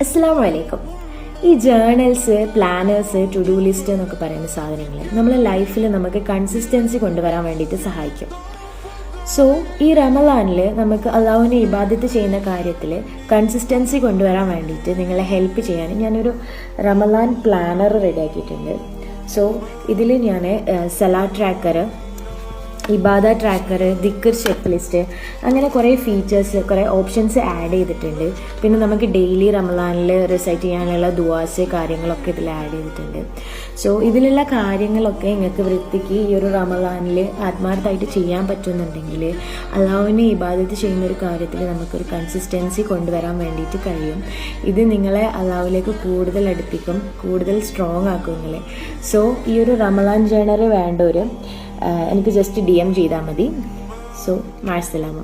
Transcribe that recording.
അസ്സലാമു അലൈക്കും. ഈ journals, planners, to do list എന്നൊക്കെ പറയുന്ന സാധനങ്ങൾ നമ്മളെ ലൈഫിൽ നമുക്ക് കൺസിസ്റ്റൻസി കൊണ്ടുവരാൻ വേണ്ടിയിട്ട് സഹായിക്കും. സോ ഈ റമളാനിൽ നമുക്ക് അള്ളാഹുവിനെ ഇബാദത്ത് ചെയ്യുന്ന കാര്യത്തിൽ കൺസിസ്റ്റൻസി കൊണ്ടുവരാൻ വേണ്ടിയിട്ട് നിങ്ങളെ ഹെൽപ്പ് ചെയ്യാൻ ഞാനൊരു റമളാൻ പ്ലാനർ റെഡിയാക്കിയിട്ടുണ്ട്. സോ ഇതിൽ ഞാൻ സലാ ട്രാക്കർ, ഇബാദ ട്രാക്കർ, ദിക്കർ ചെക്ക് ലിസ്റ്റ്, അങ്ങനെ കുറേ ഫീച്ചേഴ്സ്, കുറേ ഓപ്ഷൻസ് ആഡ് ചെയ്തിട്ടുണ്ട്. പിന്നെ നമുക്ക് ഡെയിലി റമളാനിൽ റിസൈറ്റ് ചെയ്യാനുള്ള ദുആസ് കാര്യങ്ങളൊക്കെ ഇതിൽ ആഡ് ചെയ്തിട്ടുണ്ട്. സോ ഇതിലുള്ള കാര്യങ്ങളൊക്കെ നിങ്ങൾക്ക് വൃത്തിക്ക് ഈ ഒരു റമളാനിൽ ആത്മാർത്ഥമായിട്ട് ചെയ്യാൻ പറ്റുന്നുണ്ടെങ്കിൽ അള്ളാഹുവിനെ ഇബാദത്ത് ചെയ്യുന്ന ഒരു കാര്യത്തിൽ നമുക്കൊരു കൺസിസ്റ്റൻസി കൊണ്ടുവരാൻ വേണ്ടിയിട്ട് കഴിയും. ഇത് നിങ്ങളെ അള്ളാഹുവിലേക്ക് കൂടുതൽ അടുപ്പിക്കും, കൂടുതൽ സ്ട്രോങ് ആക്കും നിങ്ങളെ. സോ ഈ ഒരു റമളാൻ ജേണൽ വേണ്ടവർ എനിക്ക് ജസ്റ്റ് DM ചെയ്താൽ മതി. സോ മാഅസ്സലാമ.